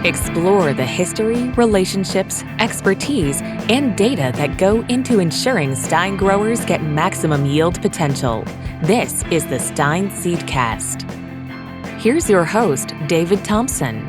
Explore the history, relationships, expertise, and data that go into ensuring Stine growers get maximum yield potential. This is the Stine Seedcast. Here's your host, David Thompson.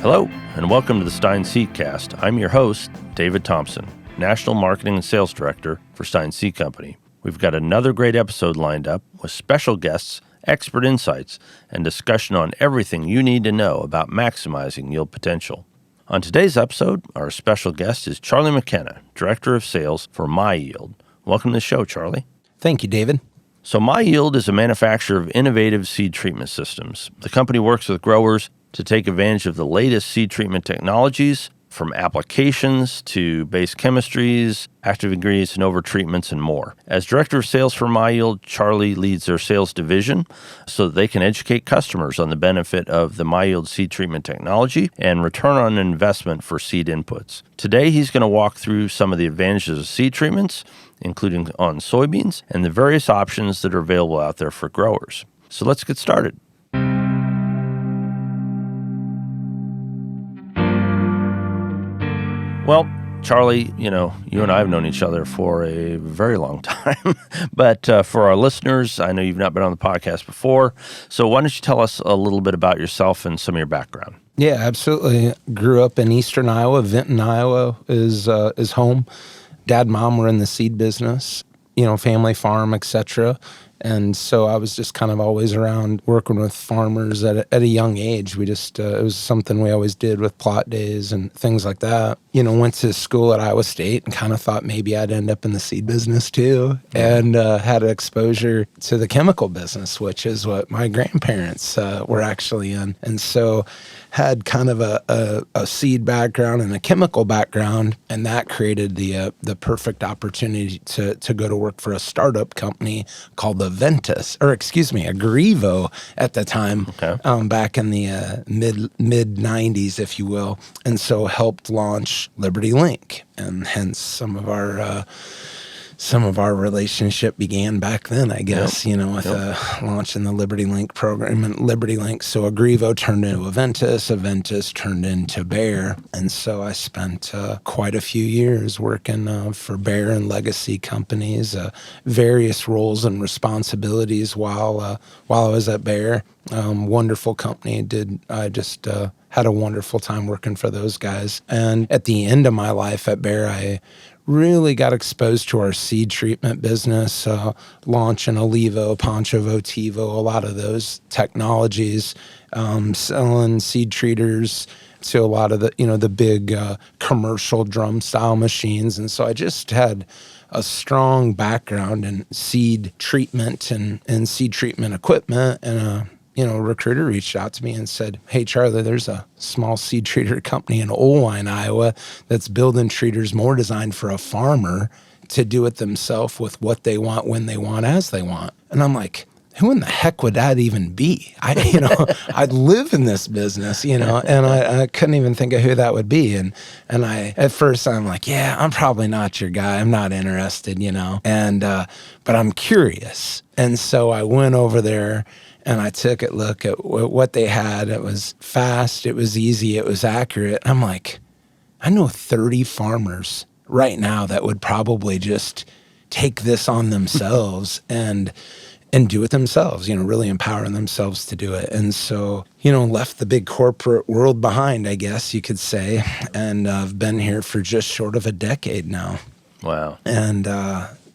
Hello, and welcome to the Stine Seedcast. I'm your host, David Thompson, National Marketing and Sales Director for Stine Seed Company. We've got another great episode lined up with special guests, expert insights, and discussion on everything you need to know about maximizing yield potential. On today's episode, our special guest is Charlie McKenna, Director of Sales for MyYield. Welcome to the show, Charlie. Thank you, David. So MyYield is a manufacturer of innovative seed treatment systems. The company works with growers to take advantage of the latest seed treatment technologies, from applications to base chemistries, active ingredients and overtreatments, and more. As Director of Sales for MyYield, Charlie leads their sales division so that they can educate customers on the benefit of the MyYield seed treatment technology and return on investment for seed inputs. Today, he's going to walk through some of the advantages of seed treatments, including on soybeans, and the various options that are available out there for growers. So let's get started. Well, Charlie, you and I have known each other for a very long time, but for our listeners, I know you've not been on the podcast before, so why don't you tell us a little bit about yourself and some of your background? Yeah, absolutely. Grew up in eastern Iowa. Vinton, Iowa is home. Dad and Mom were in the seed business, family farm, etc. And so I was just kind of always around working with farmers at a young age. We just, it was something we always did with plot days and things like that. Went to school at Iowa State and kind of thought maybe I'd end up in the seed business too. And had exposure to the chemical business, which is what my grandparents were actually in. And so had kind of a seed background and a chemical background, and that created the perfect opportunity to go to work for a startup company called a Grivo at the time, back in the mid 90s, if you will, and so helped launch Liberty Link, and hence some of our relationship began back then, I guess, with launching the Liberty Link program and Liberty Link. So Agrivo turned into Aventus turned into Bayer. And so I spent quite a few years working for Bayer and legacy companies, various roles and responsibilities while I was at Bayer. Wonderful company. I just had a wonderful time working for those guys. And at the end of my life at Bayer, I really got exposed to our seed treatment business, launching Olivo, Poncho Votivo, a lot of those technologies, selling seed treaters to a lot of the big commercial drum style machines. And so I just had a strong background in seed treatment and seed treatment equipment. And a recruiter reached out to me and said, "Hey, Charlie, there's a small seed treater company in Oelwein, Iowa, that's building treaters more designed for a farmer to do it themselves with what they want, when they want, as they want." And I'm like, who in the heck would that even be? I live in this business, and I couldn't even think of who that would be. And at first I'm like, yeah, I'm probably not your guy. I'm not interested, but I'm curious. And so I went over there and I took a look at what they had. It was fast, it was easy, it was accurate. I'm like, I know 30 farmers right now that would probably just take this on themselves and do it themselves, really empower themselves to do it. And so, left the big corporate world behind, I guess you could say, and I've been here for just short of a decade now. Wow.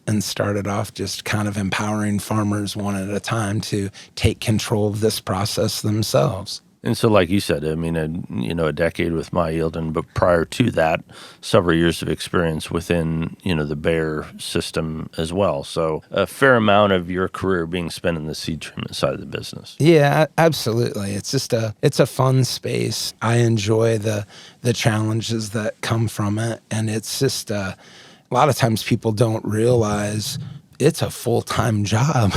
And started off just kind of empowering farmers one at a time to take control of this process themselves. And so, like you said, I mean, a decade with MyYield, but prior to that, several years of experience within, the Bayer system as well. So a fair amount of your career being spent in the seed treatment side of the business. Yeah, absolutely. It's just it's a fun space. I enjoy the challenges that come from it. And it's just a lot of times people don't realize it's a full-time job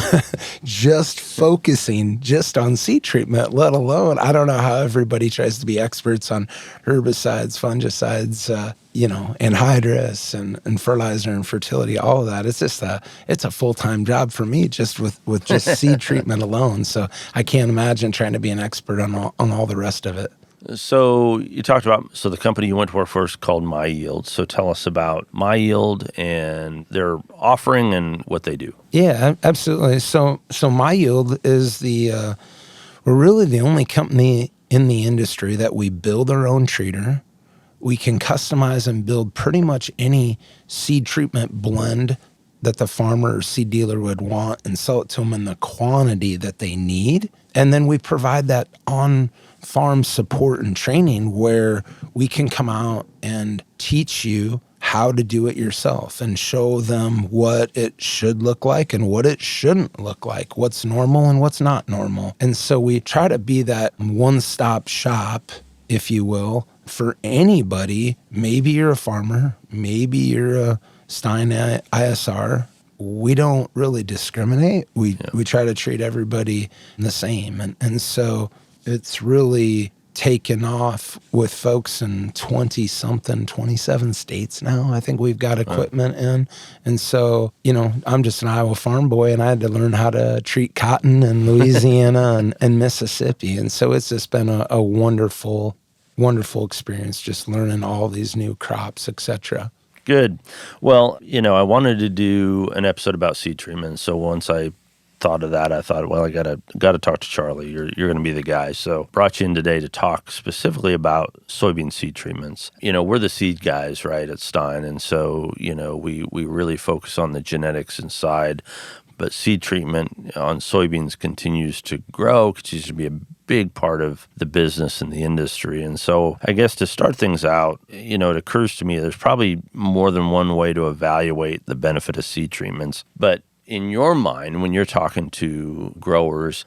just focusing just on seed treatment, let alone, I don't know how everybody tries to be experts on herbicides, fungicides, anhydrous and fertilizer and fertility, all of that. It's just it's a full-time job for me just with just seed treatment alone. So I can't imagine trying to be an expert on all the rest of it. So you talked about, the company you went to work for is called My Yield. So tell us about My Yield and their offering and what they do. Yeah, absolutely. So My Yield is we're really the only company in the industry that we build our own treater. We can customize and build pretty much any seed treatment blend that the farmer or seed dealer would want and sell it to them in the quantity that they need. And then we provide that on-farm support and training where we can come out and teach you how to do it yourself and show them what it should look like and what it shouldn't look like, what's normal and what's not normal. And so we try to be that one-stop shop, if you will, for anybody. Maybe you're a farmer, maybe you're a Stine ISR. We don't really discriminate. We try to treat everybody the same. And so it's really taken off with folks in 27 states now. I think we've got equipment in. And so, I'm just an Iowa farm boy, and I had to learn how to treat cotton in Louisiana and Mississippi. And so it's just been a wonderful experience, just learning all these new crops, etc. Good. Well, I wanted to do an episode about seed treatment. So once I thought of that, I thought, well, I gotta talk to Charlie. You're going to be the guy. So brought you in today to talk specifically about soybean seed treatments. We're the seed guys, right, at Stine, and so we really focus on the genetics inside. But seed treatment on soybeans continues to grow, continues to be a big part of the business and the industry. And so I guess to start things out, it occurs to me there's probably more than one way to evaluate the benefit of seed treatments. But in your mind, when you're talking to growers,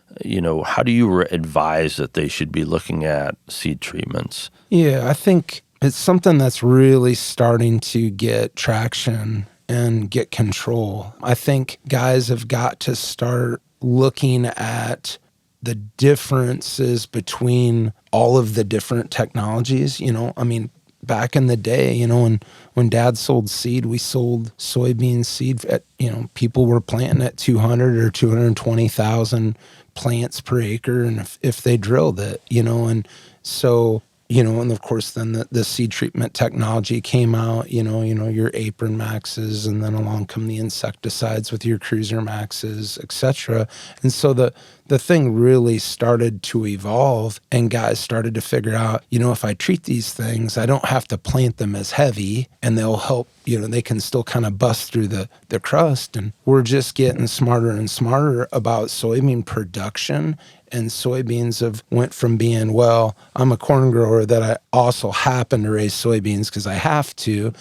how do you advise that they should be looking at seed treatments? Yeah, I think it's something that's really starting to get traction and get control. I think guys have got to start looking at the differences between all of the different technologies. Back in the day, when Dad sold seed, we sold soybean seed at, people were planting at 200 or 220,000 plants per acre, and if they drilled it, and so and of course then the seed treatment technology came out, your Apron Maxes, and then along come the insecticides with your Cruiser Maxes, etc. And so the thing really started to evolve, and guys started to figure out, if I treat these things, I don't have to plant them as heavy, and they'll help, they can still kind of bust through the crust. And we're just getting smarter and smarter about soybean production. And soybeans have went from being, well, I'm a corn grower that I also happen to raise soybeans because I have to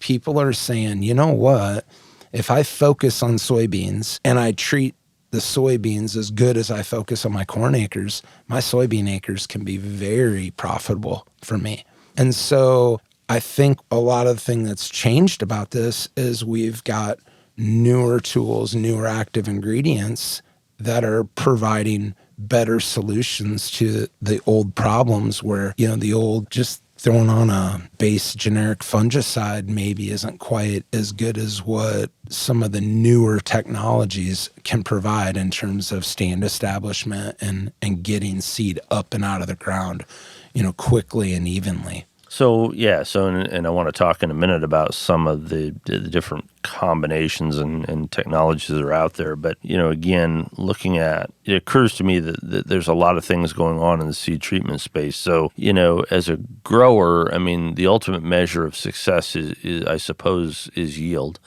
people are saying, you know what, if I focus on soybeans and I treat the soybeans as good as I focus on my corn acres, my soybean acres can be very profitable for me. And so I think a lot of the thing that's changed about this is we've got newer tools, newer active ingredients that are providing better solutions to the old problems where, the old just throwing on a base generic fungicide maybe isn't quite as good as what some of the newer technologies can provide in terms of stand establishment and getting seed up and out of the ground, quickly and evenly. So, and I want to talk in a minute about some of the different combinations and technologies that are out there. But, again, looking at, it occurs to me that there's a lot of things going on in the seed treatment space. So, as a grower, the ultimate measure of success is I suppose, is yield.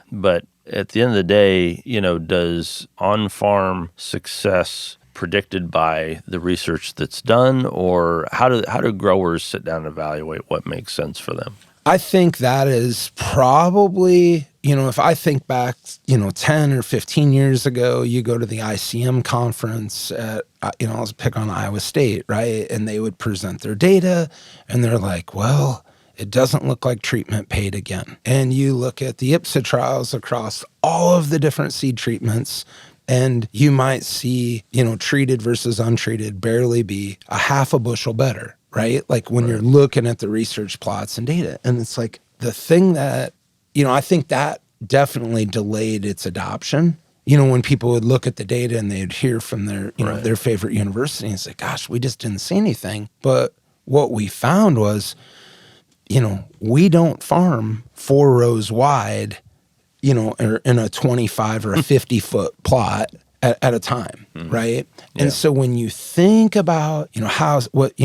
But at the end of the day, does on-farm success predicted by the research that's done, or how do growers sit down and evaluate what makes sense for them? I think that is probably, if I think back, 10 or 15 years ago, you go to the ICM conference at, I'll pick on Iowa State, right? And they would present their data and they're like, well, it doesn't look like treatment paid again. And you look at the IPSA trials across all of the different seed treatments, and you might see, treated versus untreated barely be a half a bushel better, right? Like when you're looking at the research plots and data, and it's like the thing that, I think that definitely delayed its adoption. When people would look at the data and they'd hear from their, their favorite university and say, gosh, we just didn't see anything. But what we found was, we don't farm 4 rows wide, or in a 25 or a 50 foot plot at a time, right? Yeah. And so when you think about, what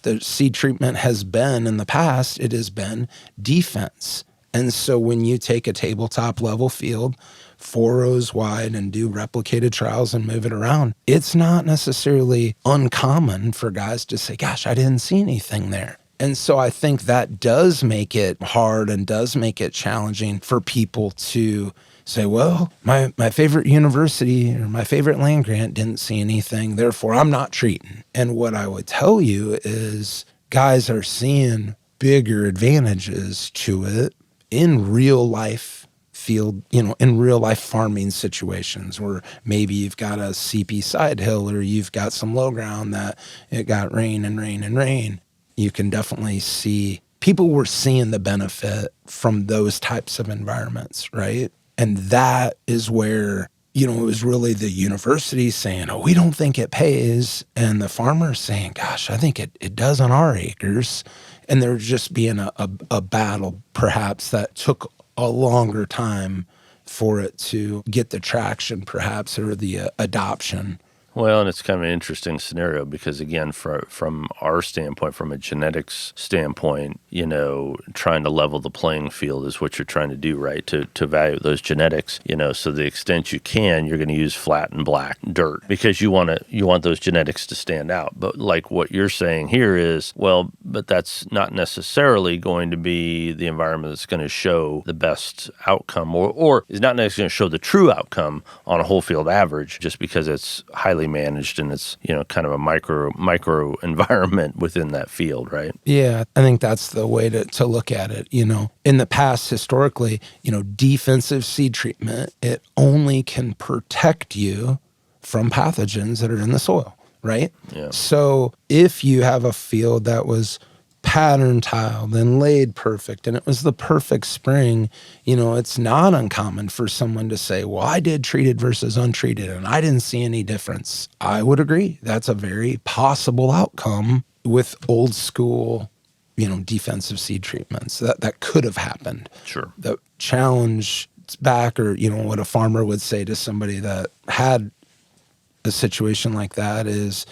the seed treatment has been in the past, it has been defense. And so when you take a tabletop level field, 4 rows wide, and do replicated trials and move it around, it's not necessarily uncommon for guys to say, gosh, I didn't see anything there. And so I think that does make it hard and does make it challenging for people to say, well, my favorite university or my favorite land grant didn't see anything, therefore I'm not treating. And what I would tell you is guys are seeing bigger advantages to it in real life field, in real life farming situations where maybe you've got a CP side hill or you've got some low ground that it got rain and rain and rain. You can definitely see people were seeing the benefit from those types of environments, right? And that is where, it was really the university saying, oh, we don't think it pays. And the farmers saying, gosh, I think it does on our acres. And there just being a battle perhaps that took a longer time for it to get the traction perhaps or the adoption. Well, and it's kind of an interesting scenario because, again, from our standpoint, from a genetics standpoint, trying to level the playing field is what you're trying to do, right? To evaluate those genetics, so the extent you can, you're going to use flat and black dirt because you want those genetics to stand out. But like what you're saying here is, well, but that's not necessarily going to be the environment that's going to show the best outcome or is not necessarily going to show the true outcome on a whole field average just because it's highly managed and it's kind of a micro environment within that field, right? Yeah, I think that's the way to look at it. In the past, historically, defensive seed treatment, it only can protect you from pathogens that are in the soil, right? Yeah. So if you have a field that was pattern tiled and laid perfect and it was the perfect spring, it's not uncommon for someone to say, well, I did treated versus untreated and I didn't see any difference. I would agree. That's a very possible outcome with old school, defensive seed treatments. That could have happened. Sure. The challenge back or, what a farmer would say to somebody that had a situation like that is,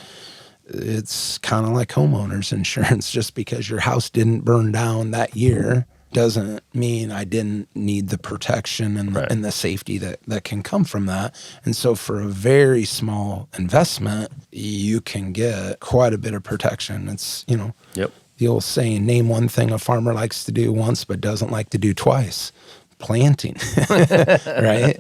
it's kind of like homeowners insurance. Just because your house didn't burn down that year doesn't mean I didn't need the protection and, and the safety that can come from that. And so for a very small investment, you can get quite a bit of protection. It's, the old saying, name one thing a farmer likes to do once but doesn't like to do twice. Planting, right?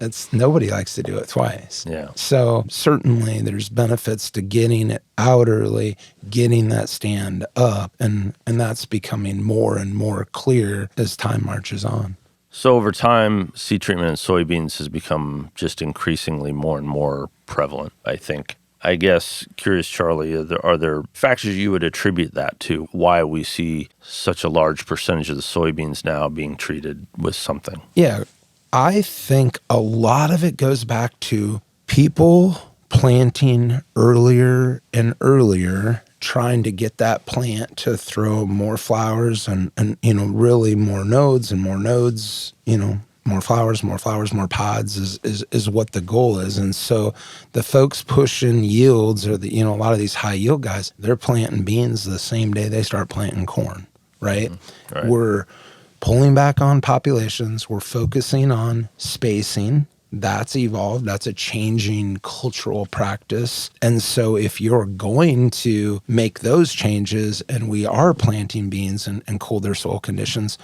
It's nobody likes to do it twice. Yeah. So certainly there's benefits to getting it out early, getting that stand up, and that's becoming more and more clear as time marches on. So over time, seed treatment in soybeans has become just increasingly more and more prevalent, I think. I guess, curious, Charlie, are there factors you would attribute that to why we see such a large percentage of the soybeans now being treated with something? Yeah, I think a lot of it goes back to people planting earlier and earlier, trying to get that plant to throw more flowers and really more nodes and more nodes, more flowers, more pods is what the goal is. And so the folks pushing yields or a lot of these high yield guys, they're planting beans the same day they start planting corn, right? Mm-hmm. Right. We're pulling back on populations. We're focusing on spacing. That's evolved. That's a changing cultural practice. And so if you're going to make those changes and we are planting beans in colder soil conditions,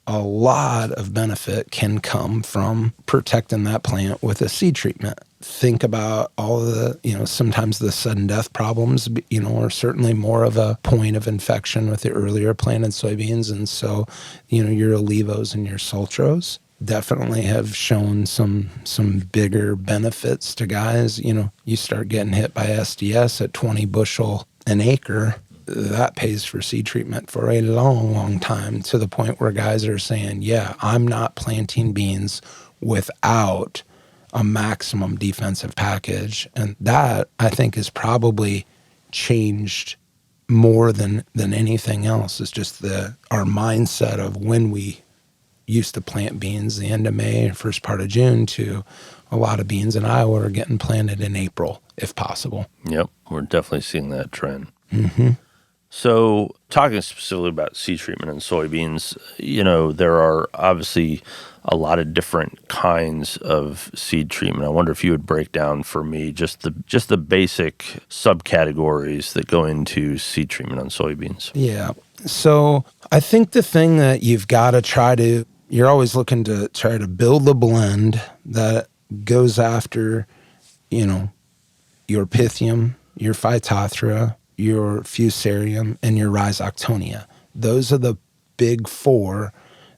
a lot of benefit can come from protecting that plant with a seed treatment. Think about all of the, sometimes the sudden death problems, are certainly more of a point of infection with the earlier planted soybeans. And so, your Olivos and your Sultros definitely have shown some bigger benefits to guys. You start getting hit by SDS at 20 bushel an acre. that pays for seed treatment for a long, long time, to the point where guys are saying, yeah, I'm not planting beans without a maximum defensive package. And that, I think, is probably changed more than anything else. Is just our mindset of when we used to plant beans the end of May, first part of June, to a lot of beans in Iowa are getting planted in April, if possible. Yep, we're definitely seeing that trend. Mm-hmm. So talking specifically about seed treatment in soybeans, there are obviously a lot of different kinds of seed treatment. I wonder if you would break down for me just the basic subcategories that go into seed treatment on soybeans. Yeah. So I think the thing that you've got to you're always looking to try to build a blend that goes after, your Pythium, your Phytophthora, your Fusarium, and your Rhizoctonia. Those are the big four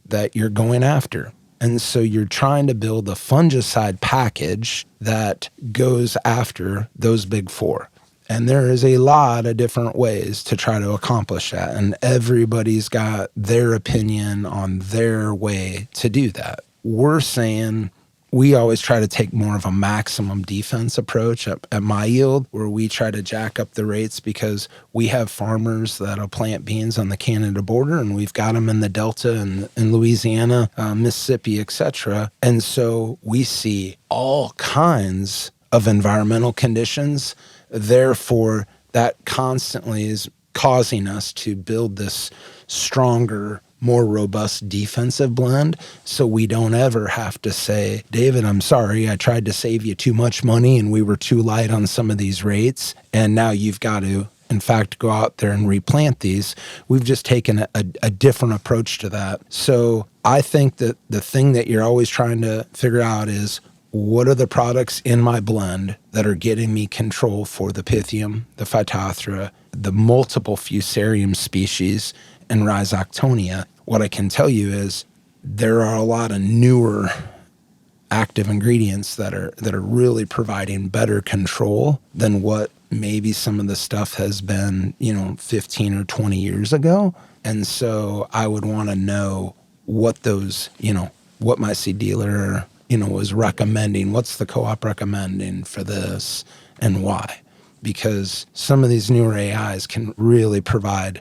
that you're going after. And so you're trying to build a fungicide package that goes after those big four. And there is a lot of different ways to try to accomplish that. And everybody's got their opinion on their way to do that. We're saying we always try to take more of a maximum defense approach at my yield, where we try to jack up the rates because we have farmers that'll plant beans on the Canada border, and we've got them in the Delta and in Louisiana, Mississippi, etc. And so we see all kinds of environmental conditions. Therefore, that constantly is causing us to build this stronger, more robust defensive blend, so we don't ever have to say, David, I'm sorry, I tried to save you too much money and we were too light on some of these rates, and now you've got to, in fact, go out there and replant these. We've just taken a different approach to that. So I think that the thing that you're always trying to figure out is, what are the products in my blend that are getting me control for the Pythium, the Phytophthora, the multiple Fusarium species, and Rhizoctonia? What I can tell you is there are a lot of newer active ingredients that are really providing better control than what maybe some of the stuff has been, 15 or 20 years ago. And so I would want to know what those, what my seed dealer, was recommending. What's the co-op recommending for this and why? Because some of these newer AIs can really provide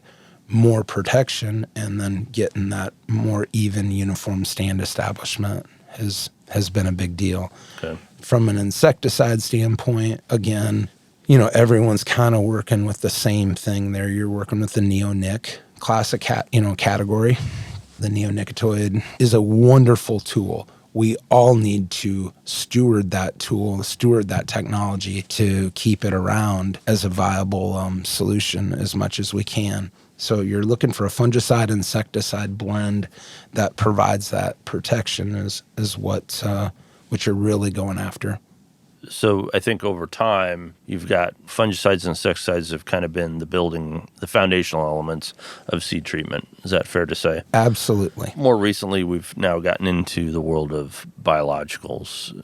more protection, and then getting that more even, uniform stand establishment has been a big deal. Okay. From an insecticide standpoint, again, everyone's kind of working with the same thing there. You're working with the neonic classic category. The neonicotinoid is a wonderful tool. We all need to steward that tool, steward that technology to keep it around as a viable solution as much as we can. So you're looking for a fungicide insecticide blend that provides that protection is what you're really going after. So I think over time, you've got fungicides and insecticides have kind of been the foundational elements of seed treatment. Is that fair to say? Absolutely. More recently, we've now gotten into the world of biologicals.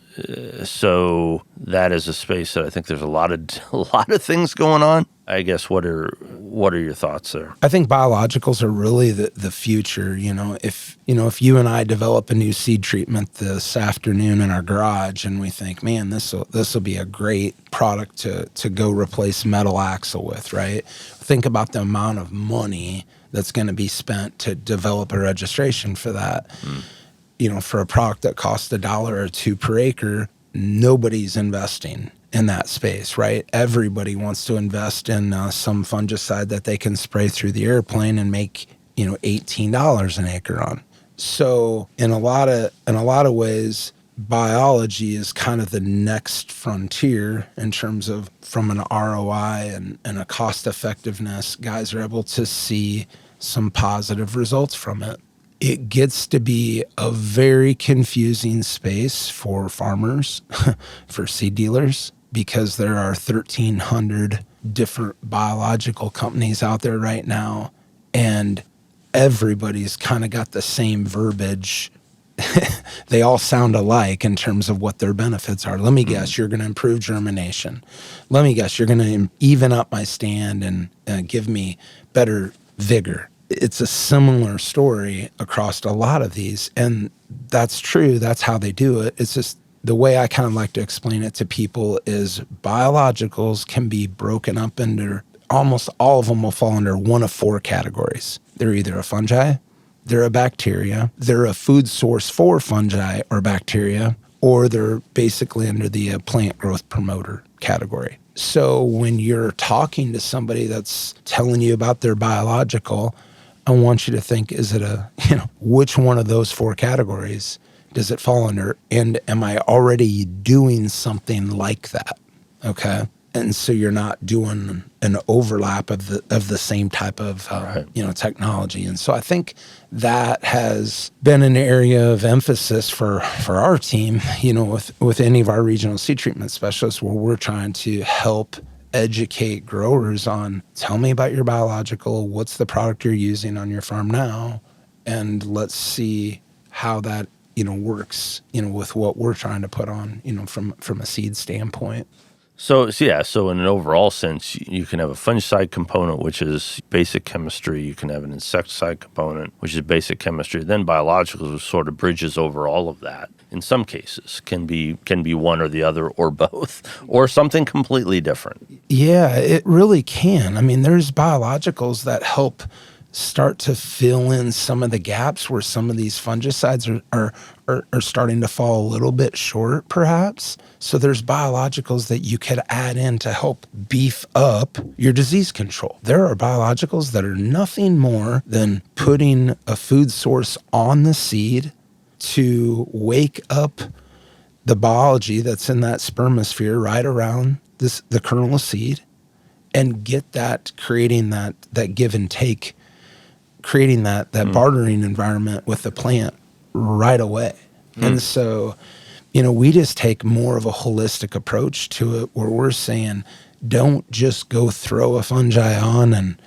So that is a space that I think there's a lot of things going on. I guess what are your thoughts there? I think biologicals are really the future. If you and I develop a new seed treatment this afternoon in our garage, and we think, man, this will be a great product to go replace metal axle with, right? Think about the amount of money that's going to be spent to develop a registration for that. For a product that costs $1 or $2 per acre, nobody's investing in that space, right? Everybody wants to invest in some fungicide that they can spray through the airplane and make, $18 an acre on. So in a lot of ways, biology is kind of the next frontier in terms of, from an ROI and a cost effectiveness, guys are able to see some positive results from it. It gets to be a very confusing space for farmers, for seed dealers, because there are 1,300 different biological companies out there right now, and everybody's kind of got the same verbiage they all sound alike in terms of what their benefits are. Let me guess, you're going to improve germination. Let me guess, you're going to even up my stand and give me better vigor. It's a similar story across a lot of these, and that's true. That's how they do it. It's just the way I kind of like to explain it to people is biologicals can be broken up into, almost all of them will fall under one of four categories. They're either a fungi, they're a bacteria, they're a food source for fungi or bacteria, or they're basically under the plant growth promoter category. So when you're talking to somebody that's telling you about their biological, I want you to think, is it which one of those four categories does it fall under? And am I already doing something like that? Okay. And so you're not doing an overlap of the same type of technology. And so I think that has been an area of emphasis for our team, with any of our regional seed treatment specialists, where we're trying to help educate growers on, tell me about your biological, what's the product you're using on your farm now, and let's see how that works with what we're trying to put on from a seed standpoint. So in an overall sense, you can have a fungicide component, which is basic chemistry. You can have an insecticide component, which is basic chemistry. Then biologicals, which sort of bridges over all of that. In some cases, can be one or the other, or both, or something completely different. Yeah, it really can. I mean, there's biologicals that help start to fill in some of the gaps where some of these fungicides are starting to fall a little bit short, perhaps. So there's biologicals that you could add in to help beef up your disease control. There are biologicals that are nothing more than putting a food source on the seed to wake up the biology that's in that spermosphere right around the kernel of seed, and get that, creating that give and take, creating that bartering environment with the plant right away. And so, we just take more of a holistic approach to it, where we're saying, don't just go throw a fungi on and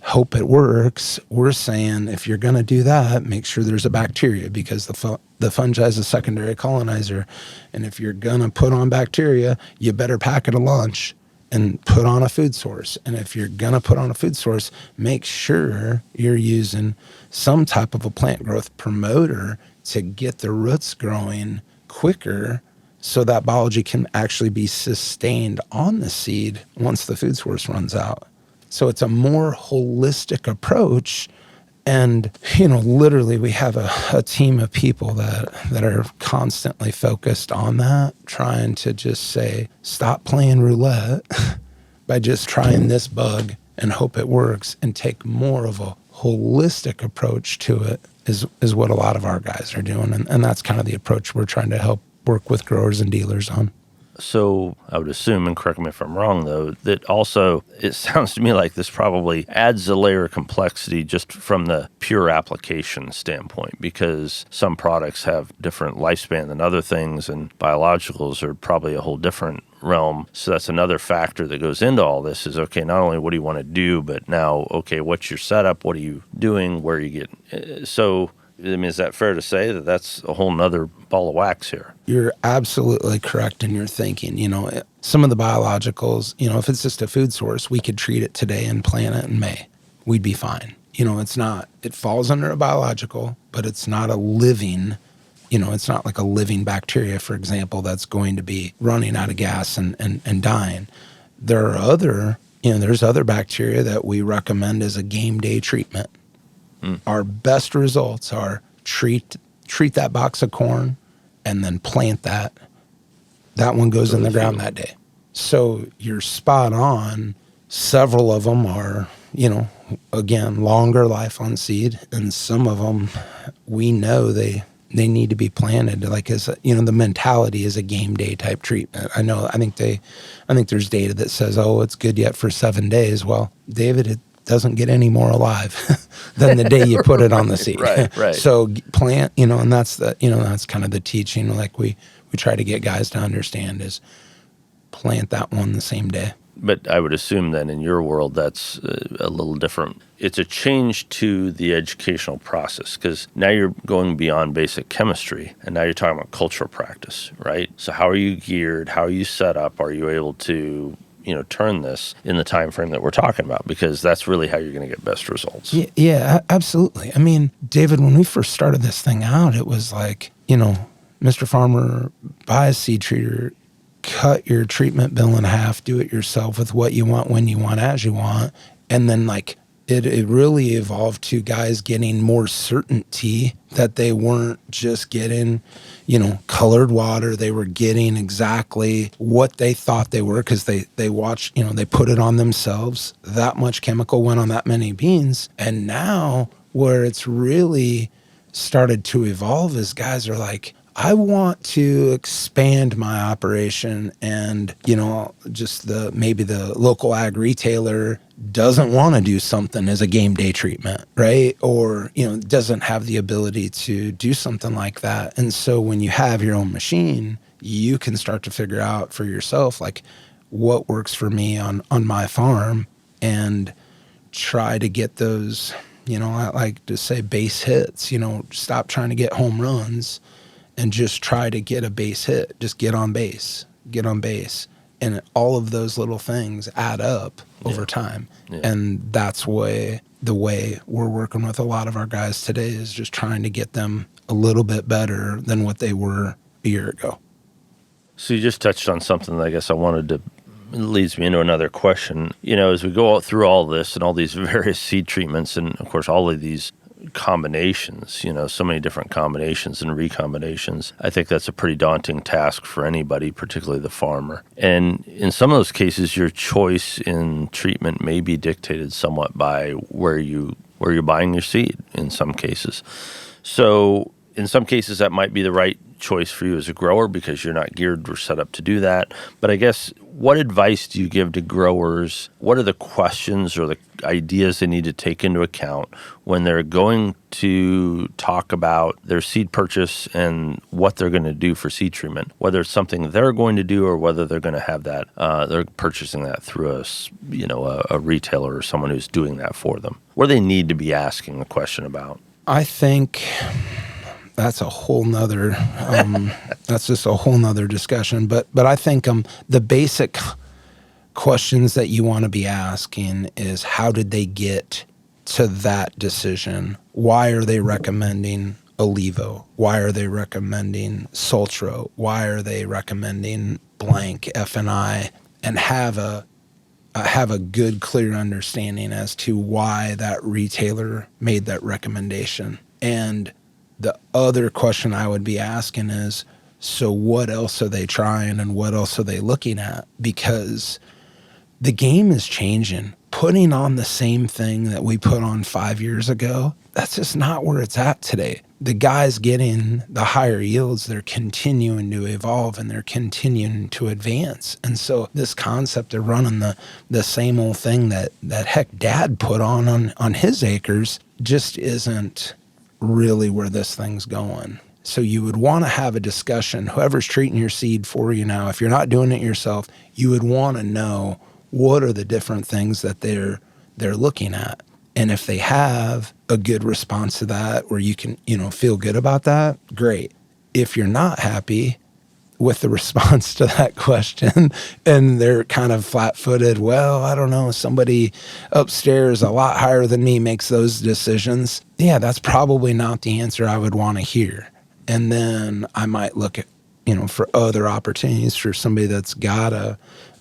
hope it works. We're saying, if you're going to do that, make sure there's a bacteria, because the fungi is a secondary colonizer. And if you're going to put on bacteria, you better pack it a lunch and put on a food source. And if you're going to put on a food source, make sure you're using some type of a plant growth promoter to get the roots growing quicker, so that biology can actually be sustained on the seed once the food source runs out. So it's a more holistic approach. And, literally we have a team of people that are constantly focused on that, trying to just say, stop playing roulette by just trying this bug and hope it works, and take more of a holistic approach to it is what a lot of our guys are doing. And that's kind of the approach we're trying to help work with growers and dealers on. So I would assume, and correct me if I'm wrong, though, that also it sounds to me like this probably adds a layer of complexity just from the pure application standpoint, because some products have different lifespan than other things, and biologicals are probably a whole different realm. So that's another factor that goes into all this is, okay, not only what do you want to do, but now, okay, what's your setup? What are you doing? Where are you getting? So, I mean, is that fair to say that that's a whole nother ball of wax here? You're absolutely correct in your thinking. Some of the biologicals, if it's just a food source, we could treat it today and plant it in May. We'd be fine. It falls under a biological, but it's not a living, it's not like a living bacteria, for example, that's going to be running out of gas and dying. There are there's other bacteria that we recommend as a game day treatment. Our best results are treat that box of corn and then plant that. That one goes in the ground that day. So you're spot on. Several of them are, again, longer life on seed, and some of them we know they need to be planted the mentality is a game day type treatment. I think there's data that says, it's good yet for 7 days. Well, David, it doesn't get any more alive than the day you put it on the seed. Right. So plant, and that's that's kind of the teaching. Like we try to get guys to understand is plant that one the same day. But I would assume that in your world, that's a little different. It's a change to the educational process because now you're going beyond basic chemistry and now you're talking about cultural practice, right? So how are you geared? How are you set up? Are you able to, turn this in the time frame that we're talking about? Because that's really how you're going to get best results. Yeah, absolutely. I mean, David, when we first started this thing out, it was like, Mr. Farmer, buy a seed treater, cut your treatment bill in half, do it yourself with what you want, when you want, as you want. And then it really evolved to guys getting more certainty that they weren't just getting, colored water. They were getting exactly what they thought they were because they watched, they put it on themselves. That much chemical went on that many beans. And now where it's really started to evolve is guys are like, I want to expand my operation and, just maybe the local ag retailer doesn't want to do something as a game day treatment, right? Or, doesn't have the ability to do something like that. And so when you have your own machine, you can start to figure out for yourself, like what works for me on my farm and try to get those, I like to say base hits, stop trying to get home runs and just try to get a base hit. Just get on base. And all of those little things add up over time. Yeah. And that's the way we're working with a lot of our guys today is just trying to get them a little bit better than what they were a year ago. So you just touched on something that I guess it leads me into another question. As we go through all this and all these various seed treatments and, of course, all of these combinations, so many different combinations and recombinations, I think that's a pretty daunting task for anybody, particularly the farmer. And in some of those cases, your choice in treatment may be dictated somewhat by where you're buying your seed in some cases. So in some cases, that might be the right choice for you as a grower because you're not geared or set up to do that. But I guess, what advice do you give to growers? What are the questions or the ideas they need to take into account when they're going to talk about their seed purchase and what they're going to do for seed treatment, whether it's something they're going to do or whether they're going to have that, they're purchasing that through a retailer or someone who's doing that for them? What do they need to be asking the question about? I think that's a whole nother, that's just a whole nother discussion. But I think the basic questions that you want to be asking is, how did they get to that decision? Why are they recommending Olivo? Why are they recommending Sultro? Why are they recommending blank FNI? And have a good, clear understanding as to why that retailer made that recommendation. And the other question I would be asking is, so what else are they trying and what else are they looking at? Because the game is changing. Putting on the same thing that we put on 5 years ago, that's just not where it's at today. The guys getting the higher yields, they're continuing to evolve and they're continuing to advance. And so this concept of running the same old thing that heck Dad put on his acres just isn't really where this thing's going. So you would want to have a discussion, whoever's treating your seed for you now, if you're not doing it yourself, you would want to know what are the different things that they're looking at. And if they have a good response to that where you can, feel good about that, great. If you're not happy with the response to that question and they're kind of flat-footed, well, I don't know, somebody upstairs a lot higher than me makes those decisions, yeah, that's probably not the answer I would want to hear. And then I might look at, for other opportunities for somebody that's got a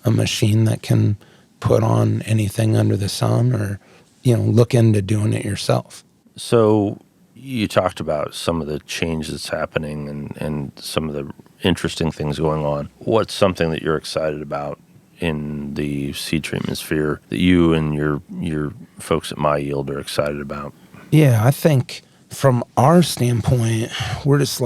machine that can put on anything under the sun, or, look into doing it yourself. So you talked about some of the change that's happening and some of the interesting things going on. What's something that you're excited about in the seed treatment sphere that you and your folks at My Yield are excited about? Yeah, I think from our standpoint, we're just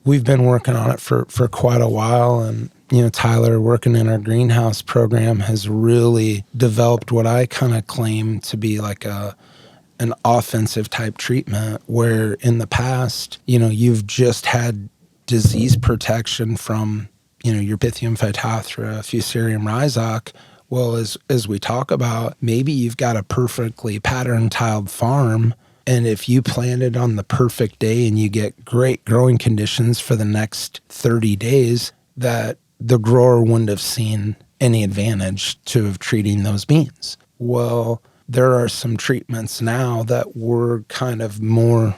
we've been working on it for quite a while. And, Tyler, working in our greenhouse program, has really developed what I kind of claim to be an offensive type treatment, where in the past, you've just had disease protection from, your Pythium phytophthora, Fusarium rhizoc. Well, as we talk about, maybe you've got a perfectly pattern-tiled farm, and if you plant it on the perfect day and you get great growing conditions for the next 30 days, that the grower wouldn't have seen any advantage to of treating those beans. Well, there are some treatments now that we're kind of more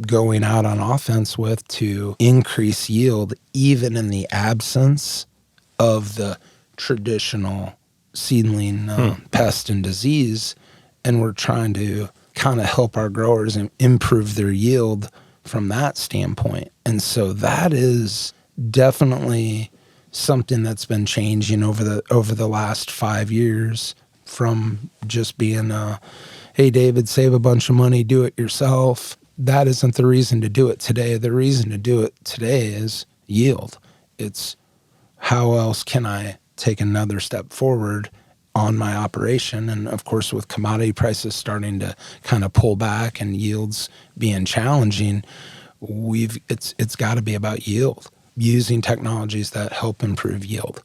going out on offense with to increase yield, even in the absence of the traditional seedling pest and disease. And we're trying to kind of help our growers and improve their yield from that standpoint. And so that is definitely something that's been changing over the last 5 years, from just being hey, David, save a bunch of money, do it yourself. That isn't the reason to do it today. The reason to do it today is yield. It's how else can I take another step forward on my operation? And of course, with commodity prices starting to kind of pull back and yields being challenging, it's got to be about yield, using technologies that help improve yield.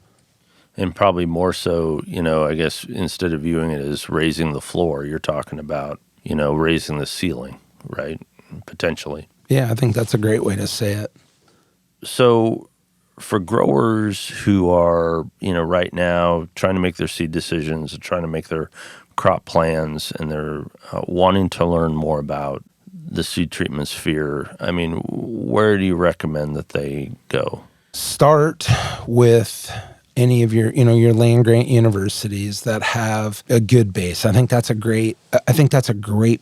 And probably more so, I guess instead of viewing it as raising the floor, you're talking about, raising the ceiling, right? Potentially. Yeah, I think that's a great way to say it. So for growers who are, right now trying to make their seed decisions and trying to make their crop plans, and they're wanting to learn more about the seed treatment sphere, where do you recommend that they go? Start with any of your land-grant universities that have a good base. I think that's a great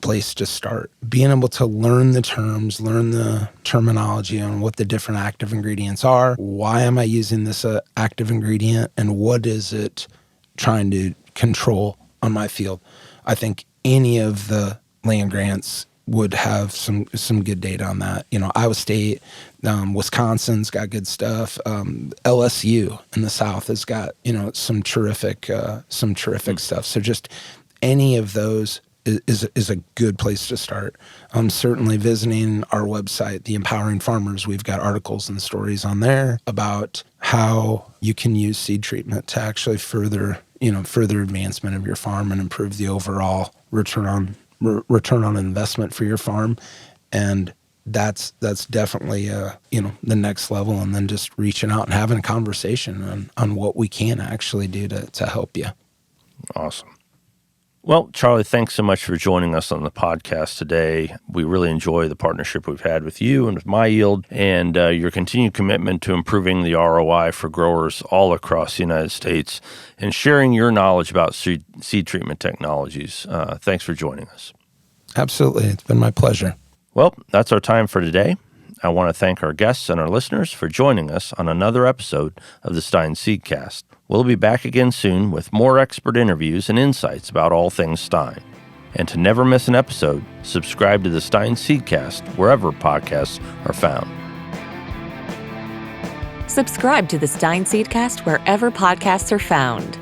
place to start. Being able to learn the terms, learn the terminology on what the different active ingredients are. Why am I using this active ingredient, and what is it trying to control on my field? I think any of the land grants would have some good data on that. Iowa State, Wisconsin's got good stuff. LSU in the South has got some terrific stuff. So just any of those is a good place to start. Certainly visiting our website, The Empowering Farmers, we've got articles and stories on there about how you can use seed treatment to actually further advancement of your farm and improve the overall return on investment for your farm. And that's definitely the next level. And then just reaching out and having a conversation on what we can actually do to help you. Awesome. Well, Charlie, thanks so much for joining us on the podcast today. We really enjoy the partnership we've had with you and with MyYield, and your continued commitment to improving the ROI for growers all across the United States and sharing your knowledge about seed treatment technologies. Thanks for joining us. Absolutely. It's been my pleasure. Well, that's our time for today. I want to thank our guests and our listeners for joining us on another episode of the Stine Seedcast. We'll be back again soon with more expert interviews and insights about all things Stine. And to never miss an episode, subscribe to the Stine Seedcast wherever podcasts are found. Subscribe to the Stine Seedcast wherever podcasts are found.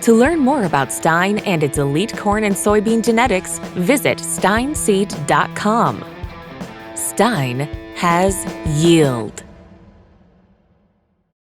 To learn more about Stine and its elite corn and soybean genetics, visit stineseed.com. Stine has yield.